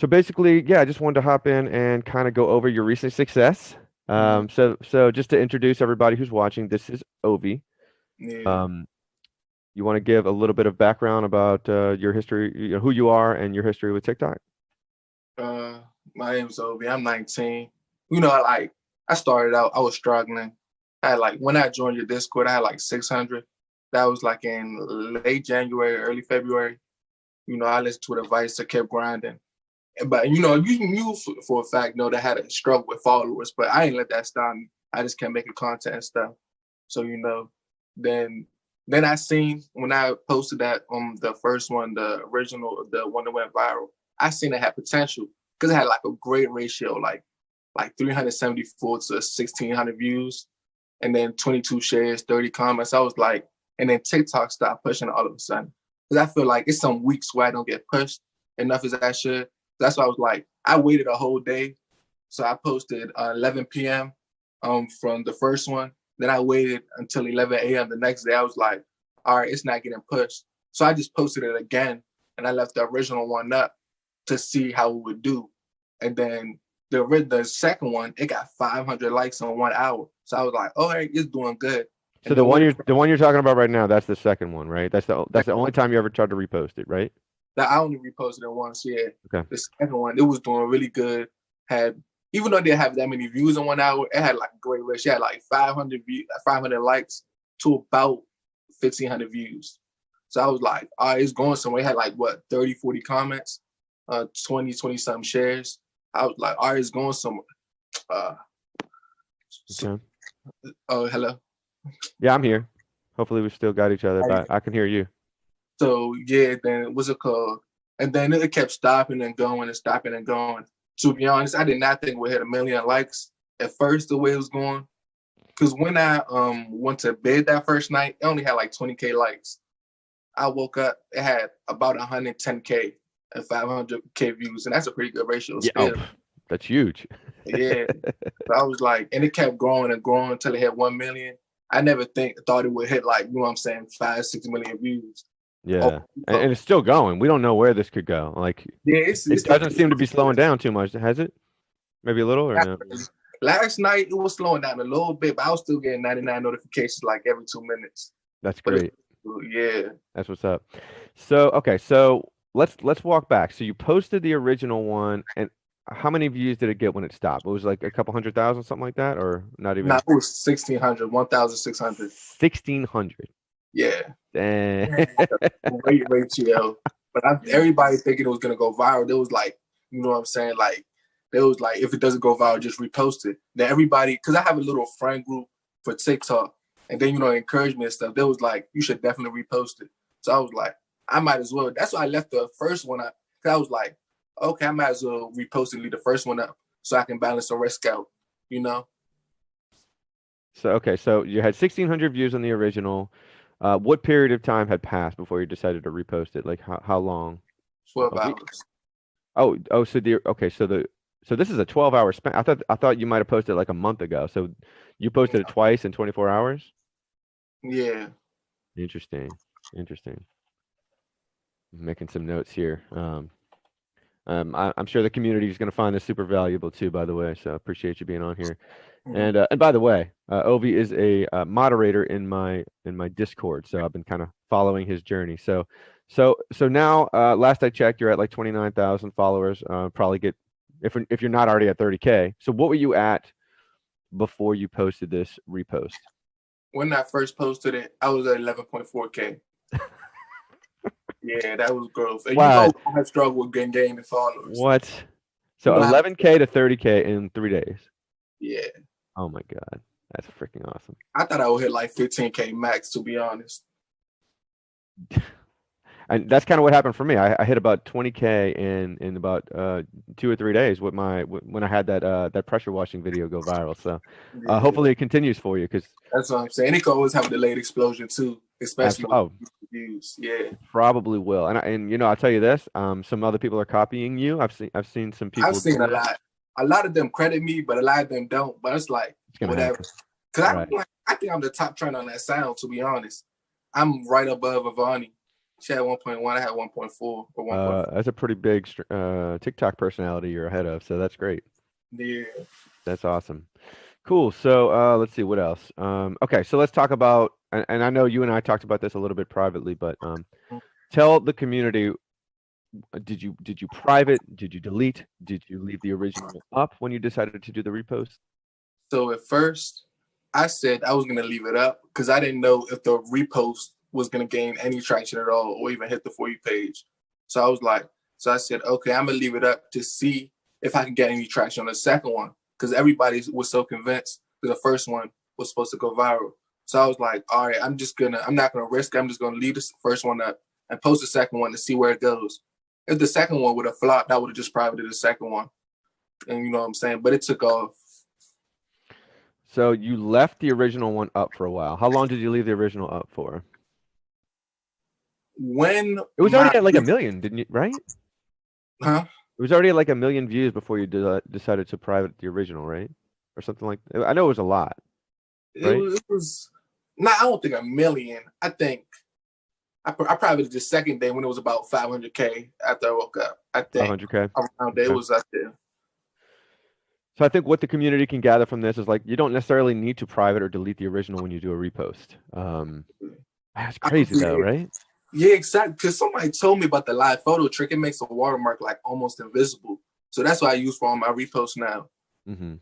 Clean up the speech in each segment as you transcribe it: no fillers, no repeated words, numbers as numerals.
So basically, yeah, I just wanted to hop in and kind of go over your recent success. Mhm. So just to introduce everybody who's watching, this is Ovi. Yeah. Um, you want to give a little bit of background about your history, who you are, and your history with TikTok? Uh, my name's Obi. I'm 19. Like I started out, I was struggling. I had like when I joined your Discord, I had like 600. That was like in late January, early February. I listened to advice, I kept grinding. But you for a fact know that I had a struggle with followers, but I ain't let that stop me. I just kept making content and stuff. So then then I seen when I posted that the first one, the original, the one that went viral, I seen it had potential because it had like a great ratio, like 374 to 1,600 views, and then 22 shares, 30 comments. I was like, and then TikTok stopped pushing all of a sudden because I feel like it's some weeks where I don't get pushed enough as I should. That's why I was like, I waited a whole day. So I posted 11 p.m. From the first one. Then I waited until 11 a.m. the next day. I was like, all right, it's not getting pushed. So I just posted it again, and I left the original one up to see how it would do. And then the second one, it got 500 likes in 1 hour. So I was like, oh, hey, it's doing good. So And then when the one you're talking about right now, that's the second one, right? That's the only time you ever tried to repost it, right? I only reposted it once, yeah. Okay. The second one, it was doing really good. Had Even though it didn't have that many views in 1 hour, it had like a great ratio. It had like 500 views, 500 likes to about 1,500 views. So I was like, all right, it's going somewhere. It had like what 30, 40 comments, 20 something shares. I was like, all right, it's going somewhere. Uh, so, Okay. oh, hello. Yeah, I'm here. Hopefully, we still got each other, but I can hear you. So yeah, then what's it called? And then it kept stopping and going and stopping and going. To be honest, I did not think we hit 1 million likes at first the way it was going. Because when I went to bed that first night, it only had like 20K likes. I woke up, it had about 110K and 500K views, and that's a pretty good ratio Yeah. Oh, still. that's huge. Yeah, so I was like, and it kept growing and growing until it hit 1 million. I never thought it would hit like what I'm saying, 5, 6 million views. Oh, Yeah, and it's still going. We don't know where this could go. Like, yeah, it it's doesn't looking seem to be slowing down too much, has it? Maybe a little or not no? really. Last night it was slowing down a little bit, but I was still getting 99 notifications like every 2 minutes. That's But it's great. yeah, That's what's up. So, okay, so let's walk back. So you posted the original one, and how many views did it get when it stopped? It was like a couple 100,000, something like that, or not no, even it was 1,600, 1,600. 1,600. Yeah, Dang. great ratio. But everybody thinking it was gonna go viral. There was like, you know what I'm saying? Like, there was like, if it doesn't go viral, just repost it. Then everybody, because I have a little friend group for TikTok, and then encouragement and stuff. There was like, you should definitely repost it. So I was like, I might as well. That's why I left the first one up. Cause I was like, okay, I might as well repost and leave the first one up so I can balance the risk out. You know, So okay, so you had 1,600 views on the original. What period of time had passed before you decided to repost it? Like how long? 12 A week? hours. Oh, so so this is a 12-hour span. I thought you might have posted like a month ago. So you posted it twice in 24 hours? Yeah. Interesting. Interesting. Making some notes here. I'm sure the community is going to find this super valuable too, by the way. So appreciate you being on here. Mhm. And by the way, Ovi is a moderator in my Discord, so I've been kind of following his journey. So now, last I checked, you're at like 29,000 followers. Probably get if you're not already at 30K. So what were you at before you posted this repost? When I first posted it, I was at 11.4K. Yeah, that was growth. And What? I have struggled with gaining followers. What? You So know how, 11K to 30K in 3 days. yeah. Oh my God, that's freaking awesome. I thought I would hit like 15K max, to be honest. And that's kind of what happened for me. I hit about 20K in about 2 or 3 days with when I had that pressure washing video go viral. So Yeah, hopefully it continues for you because that's what I'm saying. It could always have a delayed explosion too, especially with oh, views. Yeah. probably will. And I'll tell you this, some other people are copying you. I've seen some I've people seen doing a that. lot. A lot of them credit me, but a lot of them don't. But it's like, It's gonna whatever. happen, Cause right? I think I'm the top trend on that sound, to be honest. I'm right above Avani. She had 1.1. I had 1.4 or 1.4. That's a pretty big TikTok personality you're ahead of, so that's great. Yeah. That's awesome. Cool. So let's see what else. Okay, so let's talk about, and I know you and I talked about this a little bit privately, but tell the community, did you private? Did you delete? Did you leave the original up when you decided to do the repost? So at first, I said I was gonna leave it up because I didn't know if the repost was gonna gain any traction at all or even hit the For You page. So I was like, so I said, okay, I'm gonna leave it up to see if I can get any traction on the second one because everybody was so convinced that the first one was supposed to go viral. So I was like, all right, I'm not gonna risk it. I'm just gonna leave the first one up and post the second one to see where it goes. If the second one would have flopped, I would have just privated the second one. And you know what I'm saying? But it took off. So you left the original one up for a while. How long did you leave the original up for? When It was already my at like a million, didn't you? Right? huh? It was already at like a million views before you decided to private the original, right? Or something like that. I know it was a lot, right? It was not. I don't think a million. I think I probably did the second day when it was about 500K after I woke up. I think 500K. around there it Okay. was up there. So I think what the community can gather from this is like you don't necessarily need to private or delete the original when you do a repost. That's crazy though, right? Yeah, exactly. Because somebody told me about the live photo trick. It makes a watermark like almost invisible. So that's what I use for all my reposts now. Mm-hmm.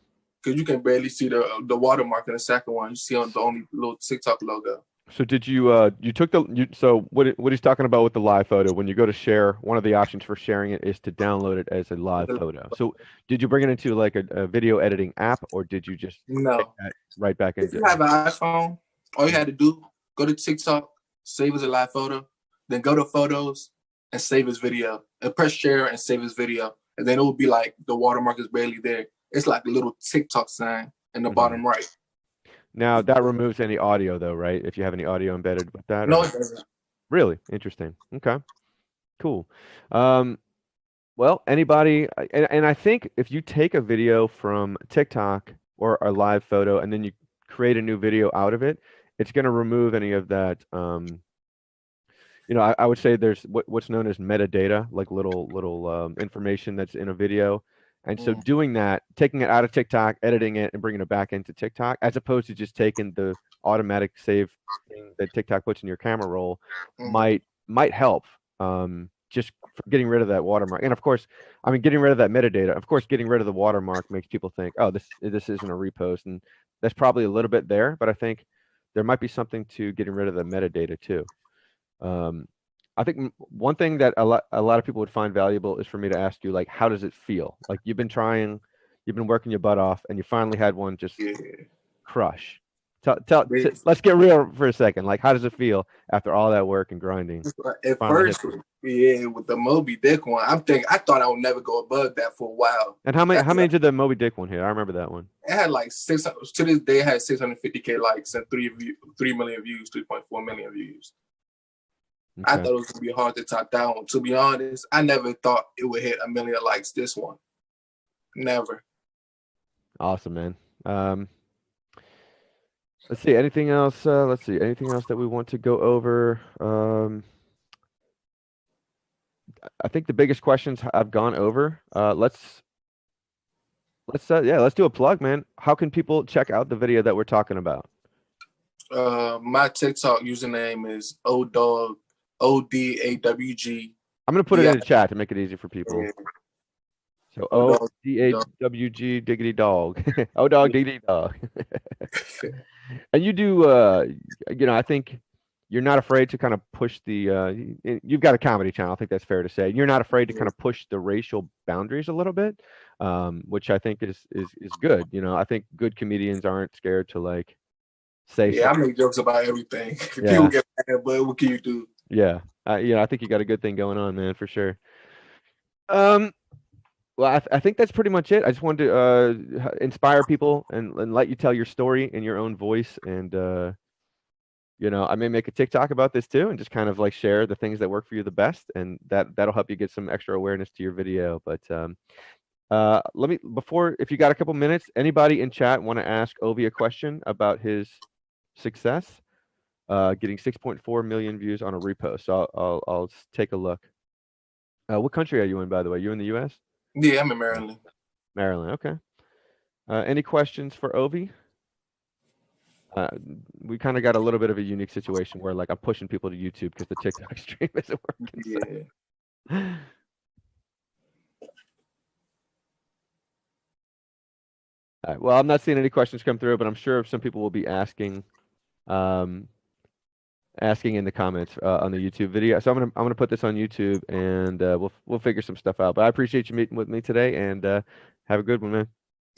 Because you can barely see the watermark in the second one. You see on the only little TikTok logo. So did you took so what he's talking about with the live photo, when you go to share, one of the options for sharing it is to download it as a live photo. So did you bring it into like a video editing app, or did you just take No. that right back If into you have an iPhone, all you had to do, go to TikTok, save as a live photo, then go to photos and save as video. And press share and save as video. And then it will be like the watermark is barely there. It's like a little TikTok sign in the Mhm. bottom right. Now that removes any audio though, right? If you have any audio embedded with that or No, no? it doesn't. Really interesting. Okay, cool. Um, well, anybody, and I think if you take a video from TikTok or a live photo and then you create a new video out of it, it's going to remove any of that. I would say there's what's known as metadata, like little information that's in a video. And so Mm, doing that, taking it out of TikTok, editing it, and bringing it back into TikTok, as opposed to just taking the automatic save thing that TikTok puts in your camera roll, mm. might help. Just for getting rid of that watermark, and of course, I mean, getting rid of that metadata. Of course, getting rid of the watermark makes people think, oh, this isn't a repost, and that's probably a little bit there. But I think there might be something to getting rid of the metadata too. Um, I think one thing that a lot of people would find valuable is for me to ask you, like, how does it feel? Like you've been working your butt off, and you finally had one just Yeah. crush. Big. Let's get real for a second. Like, how does it feel after all that work and grinding? At Finally hit first, one. yeah, with the Moby Dick one, I thought I would never go above that for a while. And how many After did the Moby Dick one hit? I remember that one. it had like 600, to this day, it had 650K likes and 3 million views, 3.4 million views. I Okay, thought it was gonna be hard to top that one. To be honest, I never thought it would hit a million likes. This one, never. awesome, man. Um, let's see. Anything else? Let's see. Anything else that we want to go over? I think the biggest questions I've gone over. Let's do a plug, man. How can people check out the video that we're talking about? My TikTok username is ODAWG. I'm gonna put it in the chat to make it easy for people. So Odog. ODAWG diggity dog. Oh dog diggity dog. And you do I think you're not afraid to kind of push the you've got a comedy channel, I think that's fair to say. You're not afraid to kind of push the racial boundaries a little bit, which I think is good. I think good comedians aren't scared to like say Yeah, I something. make jokes about everything. People Yeah. get mad, but what can you do? Yeah. I think you got a good thing going on, man, for sure. Um, well, I think that's pretty much it. I just wanted to inspire people and let you tell your story in your own voice. And, I may make a TikTok about this too and just kind of like share the things that work for you the best. And that'll help you get some extra awareness to your video. But if you got a couple minutes, anybody in chat want to ask Ovi a question about his success? getting 6.4 million views on a repost. So I'll take a look. What country are you in, by the way? You in the U.S.? Yeah, I'm in Maryland. Maryland. Okay. Any questions for Ovi? Uh, we kind of got a little bit of a unique situation where like I'm pushing people to YouTube because the TikTok stream isn't working. Yeah. So. All right. Well, I'm not seeing any questions come through, but I'm sure some people will be um, asking in the comments on the YouTube video. So I'm gonna put this on YouTube, and we'll figure some stuff out. But I appreciate you meeting with me today, and have a good one, man.